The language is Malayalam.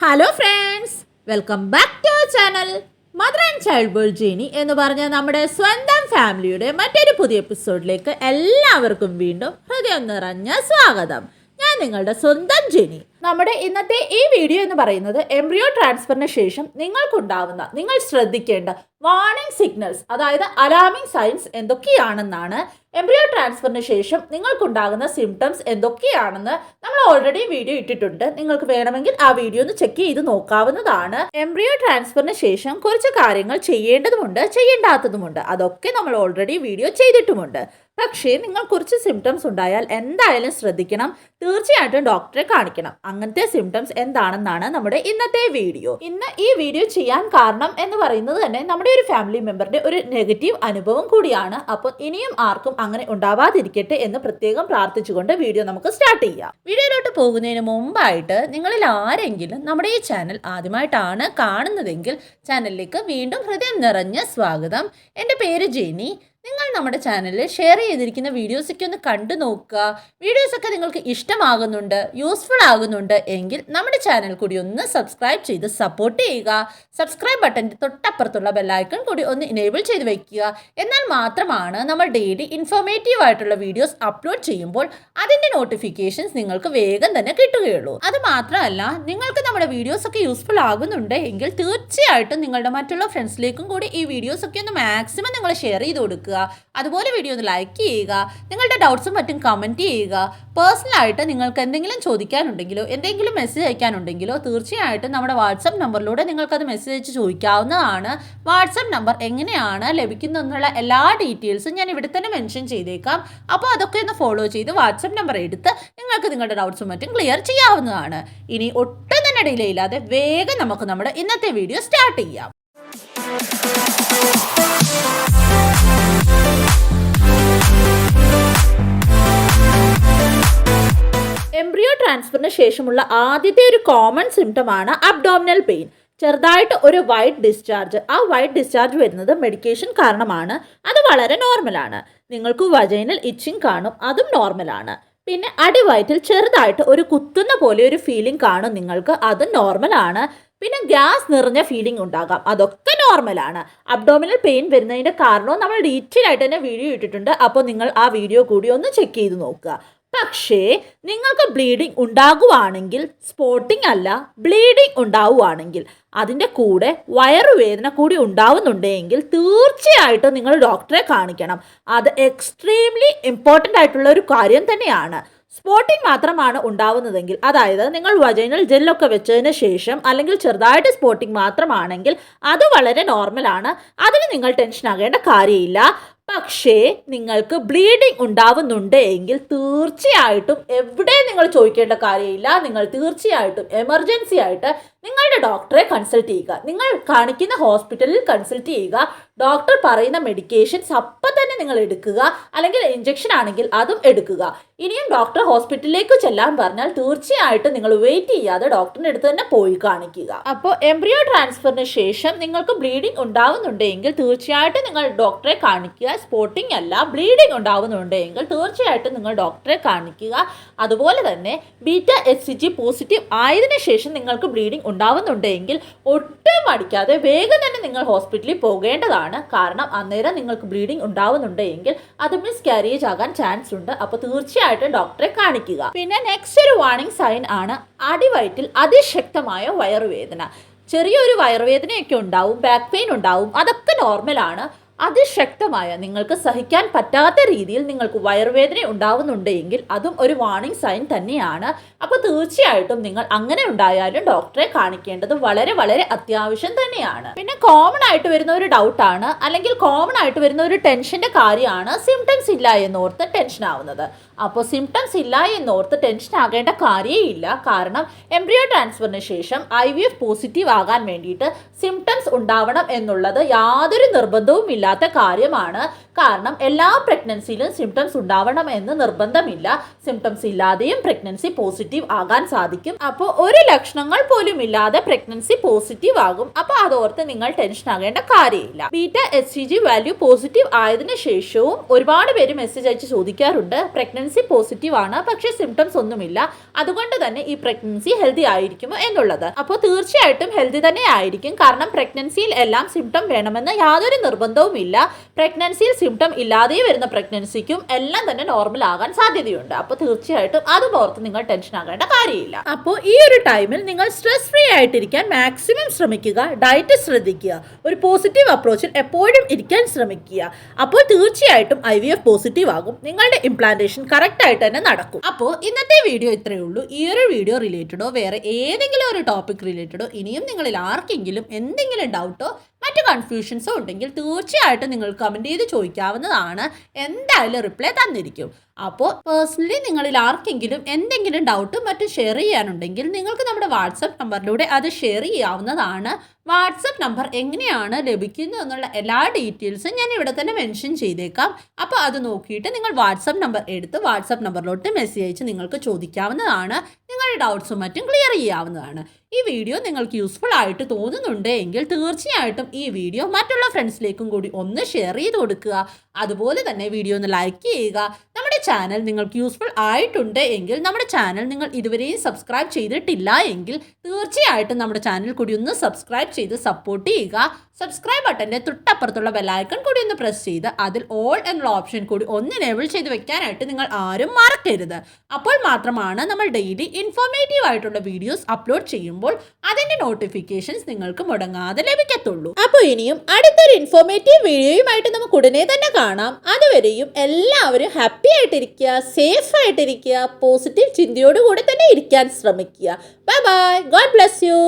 Hello friends, welcome back to our channel mother and child world journey എന്ന് പറഞ്ഞ നമ്മുടെ സ്വന്തം ഫാമിലിയുടെ മറ്റൊരു പുതിയ എപ്പിസോഡിലേക്ക് എല്ലാവർക്കും വീണ്ടും ഹൃദയം നിറഞ്ഞ സ്വാഗതം. ഞാൻ നിങ്ങളുടെ സ്വന്തം ജെനി. നമ്മുടെ ഇന്നത്തെ ഈ വീഡിയോ എന്ന് പറയുന്നത് എംബ്രിയോ ട്രാൻസ്ഫറിന് ശേഷം നിങ്ങൾക്കുണ്ടാവുന്ന, നിങ്ങൾ ശ്രദ്ധിക്കേണ്ട വാർണിംഗ് സിഗ്നൽസ്, അതായത് അലാമിംഗ് സൈൻസ് എന്തൊക്കെയാണെന്നാണ്. എംബ്രിയോ ട്രാൻസ്ഫറിന് ശേഷം നിങ്ങൾക്കുണ്ടാകുന്ന സിംറ്റംസ് എന്തൊക്കെയാണെന്ന് നമ്മൾ ഓൾറെഡി വീഡിയോ ഇട്ടിട്ടുണ്ട്. നിങ്ങൾക്ക് വേണമെങ്കിൽ ആ വീഡിയോ ഒന്ന് ചെക്ക് ചെയ്ത് നോക്കാവുന്നതാണ്. എംബ്രിയോ ട്രാൻസ്ഫറിന് ശേഷം കുറച്ച് കാര്യങ്ങൾ ചെയ്യേണ്ടതുമുണ്ട്, ചെയ്യേണ്ടാത്തതുമുണ്ട്. അതൊക്കെ നമ്മൾ ഓൾറെഡി വീഡിയോ ചെയ്തിട്ടുമുണ്ട്. പക്ഷേ നിങ്ങൾ കുറച്ച് സിംറ്റംസ് ഉണ്ടായാൽ എന്തായാലും ശ്രദ്ധിക്കണം, തീർച്ചയായിട്ടും ഡോക്ടറെ കാണിക്കണം. അങ്ങനത്തെ സിംറ്റംസ് എന്താണെന്നാണ് നമ്മുടെ ഇന്നത്തെ വീഡിയോ. ഇന്ന് ഈ വീഡിയോ ചെയ്യാൻ കാരണം എന്ന് പറയുന്നത് തന്നെ നമ്മുടെ ഒരു ഫാമിലി മെമ്പറുടെ ഒരു നെഗറ്റീവ് അനുഭവം കൂടിയാണ്. അപ്പോൾ ഇനിയും ആർക്കും അങ്ങനെ ഉണ്ടാവാതിരിക്കട്ടെ എന്ന് പ്രത്യേകം പ്രാർത്ഥിച്ചുകൊണ്ട് വീഡിയോ നമുക്ക് സ്റ്റാർട്ട് ചെയ്യാം. വീഡിയോയിലോട്ട് പോകുന്നതിന് മുമ്പായിട്ട് നിങ്ങളിൽ ആരെങ്കിലും നമ്മുടെ ഈ ചാനൽ ആദ്യമായിട്ടാണ് കാണുന്നതെങ്കിൽ ചാനലിലേക്ക് വീണ്ടും ഹൃദയം നിറഞ്ഞ സ്വാഗതം. എൻ്റെ പേര് ജെനി. നിങ്ങൾ നമ്മുടെ ചാനലിൽ ഷെയർ ചെയ്തിരിക്കുന്ന വീഡിയോസൊക്കെ ഒന്ന് കണ്ടു നോക്കുക. വീഡിയോസൊക്കെ നിങ്ങൾക്ക് ഇഷ്ടമാകുന്നുണ്ട്, യൂസ്ഫുൾ ആകുന്നുണ്ട് എങ്കിൽ നമ്മുടെ ചാനൽ കൂടി ഒന്ന് സബ്സ്ക്രൈബ് ചെയ്ത് സപ്പോർട്ട് ചെയ്യുക. സബ്സ്ക്രൈബ് ബട്ടൻ്റെ തൊട്ടപ്പുറത്തുള്ള ബെല്ലൈക്കൺ കൂടി ഒന്ന് ഇനേബിൾ ചെയ്ത് വയ്ക്കുക. എന്നാൽ മാത്രമാണ് നമ്മൾ ഡെയിലി ഇൻഫോർമേറ്റീവ് ആയിട്ടുള്ള വീഡിയോസ് അപ്ലോഡ് ചെയ്യുമ്പോൾ അതിൻ്റെ നോട്ടിഫിക്കേഷൻസ് നിങ്ങൾക്ക് വേഗം തന്നെ കിട്ടുകയുള്ളൂ. അത് മാത്രമല്ല, നിങ്ങൾക്ക് നമ്മുടെ വീഡിയോസൊക്കെ യൂസ്ഫുൾ ആകുന്നുണ്ട് എങ്കിൽ തീർച്ചയായിട്ടും നിങ്ങളുടെ മറ്റുള്ള ഫ്രണ്ട്സിലേക്കും കൂടി ഈ വീഡിയോസൊക്കെ ഒന്ന് മാക്സിമം നിങ്ങൾ ഷെയർ ചെയ്ത് കൊടുക്കുക. അതുപോലെ വീഡിയോ ഒന്ന് ലൈക്ക് ചെയ്യുക. നിങ്ങളുടെ ഡൗട്ട്സും മറ്റും കമൻറ്റ് ചെയ്യുക. പേഴ്സണലായിട്ട് നിങ്ങൾക്ക് എന്തെങ്കിലും ചോദിക്കാനുണ്ടെങ്കിലോ എന്തെങ്കിലും മെസ്സേജ് അയക്കാനുണ്ടെങ്കിലോ തീർച്ചയായിട്ടും നമ്മുടെ വാട്സപ്പ് നമ്പറിലൂടെ നിങ്ങൾക്കത് മെസ്സേജ് അയച്ച് ചോദിക്കാവുന്നതാണ്. വാട്സപ്പ് നമ്പർ എങ്ങനെയാണ് ലഭിക്കുന്നതെന്നുള്ള എല്ലാ ഡീറ്റെയിൽസും ഞാൻ ഇവിടെ തന്നെ മെൻഷൻ ചെയ്തേക്കാം. അപ്പോൾ അതൊക്കെ ഒന്ന് ഫോളോ ചെയ്ത് വാട്സപ്പ് നമ്പർ എടുത്ത് നിങ്ങൾക്ക് നിങ്ങളുടെ ഡൗട്ട്സും മറ്റും ക്ലിയർ ചെയ്യാവുന്നതാണ്. ഇനി ഒട്ടും തന്നെ ഡിലേ ഇല്ലാതെ വേഗം നമുക്ക് നമ്മുടെ ഇന്നത്തെ വീഡിയോ സ്റ്റാർട്ട് ചെയ്യാം. എംബ്രിയോ ട്രാൻസ്ഫറിന് ശേഷമുള്ള ആദ്യത്തെ ഒരു കോമൺ സിംറ്റമാണ് അബ്ഡോമിനൽ പെയിൻ. ചെറുതായിട്ട് ഒരു വൈറ്റ് ഡിസ്ചാർജ്. ആ വൈറ്റ് ഡിസ്ചാർജ് വരുന്നത് മെഡിക്കേഷൻ കാരണമാണ്. അത് വളരെ നോർമലാണ്. നിങ്ങൾക്ക് വജൈനൽ ഇച്ചിങ് കാണും, അതും നോർമലാണ്. പിന്നെ അടിവയറ്റിൽ ചെറുതായിട്ട് ഒരു കുത്തുന്ന പോലെ ഒരു ഫീലിംഗ് കാണും നിങ്ങൾക്ക്, അതും നോർമലാണ്. പിന്നെ ഗ്യാസ് നിറഞ്ഞ ഫീലിംഗ് ഉണ്ടാകാം, അതൊക്കെ നോർമലാണ്. അബ്ഡോമിനൽ പെയിൻ വരുന്നതിൻ്റെ കാരണവും നമ്മൾ ഡീറ്റെയിൽ ആയിട്ട് തന്നെ വീഡിയോ ഇട്ടിട്ടുണ്ട്. അപ്പോൾ നിങ്ങൾ ആ വീഡിയോ കൂടി ഒന്ന് ചെക്ക് ചെയ്ത് നോക്കുക. പക്ഷേ നിങ്ങൾക്ക് ബ്ലീഡിങ് ഉണ്ടാകുവാണെങ്കിൽ, സ്പോട്ടിംഗ് അല്ല ബ്ലീഡിങ് ഉണ്ടാവുകയാണെങ്കിൽ, അതിൻ്റെ കൂടെ വയറുവേദന കൂടി ഉണ്ടാവുന്നുണ്ടെങ്കിൽ തീർച്ചയായിട്ടും നിങ്ങൾ ഡോക്ടറെ കാണിക്കണം. അത് എക്സ്ട്രീംലി ഇമ്പോർട്ടൻ്റ് ആയിട്ടുള്ള ഒരു കാര്യം തന്നെയാണ്. സ്പോട്ടിംഗ് മാത്രമാണ് ഉണ്ടാവുന്നതെങ്കിൽ, അതായത് നിങ്ങൾ വജൈനൽ ജെല്ലൊക്കെ വെച്ചതിന് ശേഷം അല്ലെങ്കിൽ ചെറുതായിട്ട് സ്പോട്ടിംഗ് മാത്രമാണെങ്കിൽ അത് വളരെ നോർമലാണ്. അതിന് നിങ്ങൾ ടെൻഷൻ ആകേണ്ട കാര്യമില്ല. പക്ഷേ നിങ്ങൾക്ക് ബ്ലീഡിങ് ഉണ്ടാവുന്നുണ്ട് എങ്കിൽ തീർച്ചയായിട്ടും എവിടെ നിങ്ങൾ ചോദിക്കേണ്ട കാര്യമില്ല. നിങ്ങൾ തീർച്ചയായിട്ടും എമർജൻസി ആയിട്ട് നിങ്ങളുടെ ഡോക്ടറെ കൺസൾട്ട് ചെയ്യുക. നിങ്ങൾ കാണിക്കുന്ന ഹോസ്പിറ്റലിൽ കൺസൾട്ട് ചെയ്യുക. ഡോക്ടർ പറയുന്ന മെഡിക്കേഷൻസ് അപ്പം തന്നെ നിങ്ങൾ എടുക്കുക, അല്ലെങ്കിൽ ഇഞ്ചക്ഷൻ ആണെങ്കിൽ അതും എടുക്കുക. ഇനിയും ഡോക്ടർ ഹോസ്പിറ്റലിലേക്ക് ചെല്ലാൻ പറഞ്ഞാൽ തീർച്ചയായിട്ടും നിങ്ങൾ വെയിറ്റ് ചെയ്യാതെ ഡോക്ടറിൻ്റെ അടുത്ത് തന്നെ പോയി കാണിക്കുക. അപ്പോൾ എംബ്രിയോ ട്രാൻസ്ഫറിന് ശേഷം നിങ്ങൾക്ക് ബ്ലീഡിങ് ഉണ്ടാവുന്നുണ്ടെങ്കിൽ തീർച്ചയായിട്ടും നിങ്ങൾ ഡോക്ടറെ കാണിക്കുക. സ്പോട്ടിംഗ് അല്ല ബ്ലീഡിംഗ് ഉണ്ടാവുന്നുണ്ടെങ്കിൽ തീർച്ചയായിട്ടും നിങ്ങൾ ഡോക്ടറെ കാണിക്കുക. അതുപോലെ തന്നെ ബീറ്റ HCG പോസിറ്റീവ് ആയതിനു ശേഷം നിങ്ങൾക്ക് ബ്ലീഡിംഗ് ഉണ്ടാവുന്നുണ്ടെങ്കിൽ ഒട്ടും മടിക്കാതെ വേഗം തന്നെ നിങ്ങൾ ഹോസ്പിറ്റലിൽ പോകേണ്ടതാണ്. കാരണം അന്നേരം നിങ്ങൾക്ക് ബ്ലീഡിംഗ് ഉണ്ടാവുന്നുണ്ടെങ്കിൽ അത് മിസ്കാരേജ് ആകാൻ ചാൻസ് ഉണ്ട്. അപ്പോൾ തീർച്ചയായിട്ടും ഡോക്ടറെ കാണിക്കുക. പിന്നെ നെക്സ്റ്റ് ഒരു വാർണിംഗ് സൈൻ ആണ് അടിവയറ്റിൽ അതിശക്തമായ വയറുവേദന. ചെറിയൊരു വയറുവേദനയൊക്കെ ഉണ്ടാവും, ബാക്ക് പെയിൻ ഉണ്ടാവും, അതൊക്കെ നോർമലാണ്. അതിശക്തമായ, നിങ്ങൾക്ക് സഹിക്കാൻ പറ്റാത്ത രീതിയിൽ നിങ്ങൾക്ക് വയറുവേദന ഉണ്ടാവുന്നുണ്ടെങ്കിൽ അതും ഒരു വാർണിംഗ് സൈൻ തന്നെയാണ്. അപ്പോൾ തീർച്ചയായിട്ടും നിങ്ങൾ അങ്ങനെ ഉണ്ടായാലും ഡോക്ടറെ കാണിക്കേണ്ടത് വളരെ വളരെ അത്യാവശ്യം തന്നെയാണ്. പിന്നെ കോമൺ ആയിട്ട് വരുന്ന ഒരു ഡൗട്ടാണ്, അല്ലെങ്കിൽ കോമൺ ആയിട്ട് വരുന്ന ഒരു ടെൻഷൻ്റെ കാര്യമാണ് സിംറ്റംസ് ഇല്ല എന്നോർത്ത് ടെൻഷൻ ആവുന്നത്. അപ്പോൾ സിംറ്റംസ് ഇല്ല എന്നോർത്ത് ടെൻഷൻ ആകേണ്ട കാര്യമില്ല. കാരണം എംബ്രിയോ ട്രാൻസ്ഫറിന് ശേഷം IVF പോസിറ്റീവ് ആകാൻ വേണ്ടിയിട്ട് സിംറ്റംസ് ഉണ്ടാവണം എന്നുള്ളത് യാതൊരു നിർബന്ധവും ഇല്ല ഇല്ലാത്ത കാര്യമാണ്. കാരണം എല്ലാ പ്രഗ്നൻസിയിലും സിംറ്റംസ് ഉണ്ടാവണം എന്ന് നിർബന്ധമില്ല. സിംറ്റംസ് ഇല്ലാതെയും പ്രഗ്നൻസി പോസിറ്റീവ് ആകാൻ സാധിക്കും. അപ്പോൾ ഒരു ലക്ഷണങ്ങൾ പോലും ഇല്ലാതെ പ്രഗ്നൻസി പോസിറ്റീവ് ആകും. അപ്പോൾ അതോർത്ത് നിങ്ങൾ ടെൻഷൻ ആകേണ്ട കാര്യമില്ല. ബീറ്റ HCG വാല്യൂ പോസിറ്റീവ് ആയതിനു ശേഷവും ഒരുപാട് പേര് മെസ്സേജ് അയച്ച് ചോദിക്കാറുണ്ട്, പ്രഗ്നൻസി പോസിറ്റീവ് ആണ് പക്ഷേ സിംറ്റംസ് ഒന്നുമില്ല, അതുകൊണ്ട് തന്നെ ഈ പ്രഗ്നൻസി ഹെൽത്തി ആയിരിക്കുമോ എന്നുള്ളത്. അപ്പോൾ തീർച്ചയായിട്ടും ഹെൽത്തി തന്നെ ആയിരിക്കും. കാരണം പ്രഗ്നൻസിയിൽ എല്ലാം സിംറ്റം വേണമെന്ന് യാതൊരു നിർബന്ധവും ഇല്ല. പ്രഗ്നൻസിയിൽ സിംറ്റം ഇല്ലാതെ വരുന്ന പ്രഗ്നൻസിക്കും എല്ലാം തന്നെ നോർമൽ ആകാൻ സാധ്യതയുണ്ട്. അപ്പോൾ തീർച്ചയായിട്ടും അതും ഓർത്ത് നിങ്ങൾ ടെൻഷൻ ആകേണ്ട കാര്യമില്ല. അപ്പോൾ ഈ ഒരു ടൈമിൽ നിങ്ങൾ സ്ട്രെസ് ഫ്രീ ആയിട്ടിരിക്കാൻ മാക്സിമം ശ്രമിക്കുക. ഡയറ്റ് ശ്രദ്ധിക്കുക. ഒരു പോസിറ്റീവ് അപ്രോച്ചിൽ എപ്പോഴും ഇരിക്കാൻ ശ്രമിക്കുക. അപ്പോൾ തീർച്ചയായിട്ടും IVF പോസിറ്റീവ് ആകും. നിങ്ങളുടെ ഇംപ്ലാന്റേഷൻ കറക്റ്റ് ആയിട്ട് തന്നെ നടക്കും. അപ്പോൾ ഇന്നത്തെ വീഡിയോ ഇത്രയേ ഉള്ളൂ. ഈ ഒരു വീഡിയോ റിലേറ്റഡോ വേറെ ഏതെങ്കിലും ഒരു ടോപ്പിക് റിലേറ്റഡോ ഇനിയും നിങ്ങളിൽ ആർക്കെങ്കിലും എന്തെങ്കിലും ഡൗട്ടോ മറ്റ് കൺഫ്യൂഷൻസോ ഉണ്ടെങ്കിൽ തീർച്ചയായിട്ടും നിങ്ങൾ കമൻറ്റ് ചെയ്ത് ചോദിക്കാവുന്നതാണ്. എന്തായാലും റിപ്ലൈ തന്നിരിക്കും. അപ്പോൾ പേഴ്സണലി നിങ്ങളിൽ ആർക്കെങ്കിലും എന്തെങ്കിലും ഡൗട്ടും മറ്റും ഷെയർ ചെയ്യാനുണ്ടെങ്കിൽ നിങ്ങൾക്ക് നമ്മുടെ വാട്സപ്പ് നമ്പറിലൂടെ അത് ഷെയർ ചെയ്യാവുന്നതാണ്. വാട്സപ്പ് നമ്പർ എങ്ങനെയാണ് ലഭിക്കുന്നത് എന്നുള്ള എല്ലാ ഡീറ്റെയിൽസും ഞാൻ ഇവിടെ തന്നെ മെൻഷൻ ചെയ്തേക്കാം. അപ്പോൾ അത് നോക്കിയിട്ട് നിങ്ങൾ വാട്സപ്പ് നമ്പർ എടുത്ത് വാട്സപ്പ് നമ്പറിലോട്ട് മെസ്സേജ് അയച്ച് നിങ്ങൾക്ക് ചോദിക്കാവുന്നതാണ്. നിങ്ങളുടെ ഡൗട്ട്സും മറ്റും ക്ലിയർ ചെയ്യാവുന്നതാണ്. ഈ വീഡിയോ നിങ്ങൾക്ക് യൂസ്ഫുൾ ആയിട്ട് തോന്നുന്നുണ്ട് എങ്കിൽ തീർച്ചയായിട്ടും ഈ വീഡിയോ മറ്റുള്ള ഫ്രണ്ട്സിലേക്കും കൂടി ഒന്ന് ഷെയർ ചെയ്ത് കൊടുക്കുക. അതുപോലെ തന്നെ വീഡിയോ ഒന്ന് ലൈക്ക് ചെയ്യുക. നമ്മുടെ ചാനൽ നിങ്ങൾക്ക് യൂസ്ഫുൾ ആയിട്ടുണ്ട് എങ്കിൽ നമ്മുടെ ചാനൽ നിങ്ങൾ ഇതുവരെയും സബ്സ്ക്രൈബ് ചെയ്തിട്ടില്ല എങ്കിൽ തീർച്ചയായിട്ടും നമ്മുടെ ചാനൽ കൂടി ഒന്ന് സബ്സ്ക്രൈബ് ചെയ്ത് സപ്പോർട്ട് ചെയ്യുക. സബ്സ്ക്രൈബ് ബട്ടൻ്റെ തൊട്ടപ്പുറത്തുള്ള ബെല്ലൈക്കൺ കൂടി ഒന്ന് പ്രസ് ചെയ്ത് അതിൽ ഓൾ എന്നുള്ള ഓപ്ഷൻ കൂടി ഒന്ന് എനേബിൾ ചെയ്ത് വെക്കാനായിട്ട് നിങ്ങൾ ആരും മറക്കരുത്. അപ്പോൾ മാത്രമാണ് നമ്മൾ ഡെയിലി ഇൻഫോർമേറ്റീവ് ആയിട്ടുള്ള വീഡിയോസ് അപ്ലോഡ് ചെയ്യുമ്പോൾ അതിൻ്റെ നോട്ടിഫിക്കേഷൻസ് നിങ്ങൾക്ക് മുടങ്ങാതെ ലഭിക്കത്തുള്ളൂ. അപ്പോൾ ഇനിയും അടുത്തൊരു ഇൻഫോർമേറ്റീവ് വീഡിയോയുമായിട്ട് നമുക്ക് ഉടനെ തന്നെ കാണാം. അതുവരെയും എല്ലാവരും ഹാപ്പി ആയിട്ടിരിക്കുക, സേഫ് ആയിട്ടിരിക്കുക, പോസിറ്റീവ് ചിന്തയോടുകൂടി തന്നെ ഇരിക്കാൻ ശ്രമിക്കുക. Bye bye. God bless you.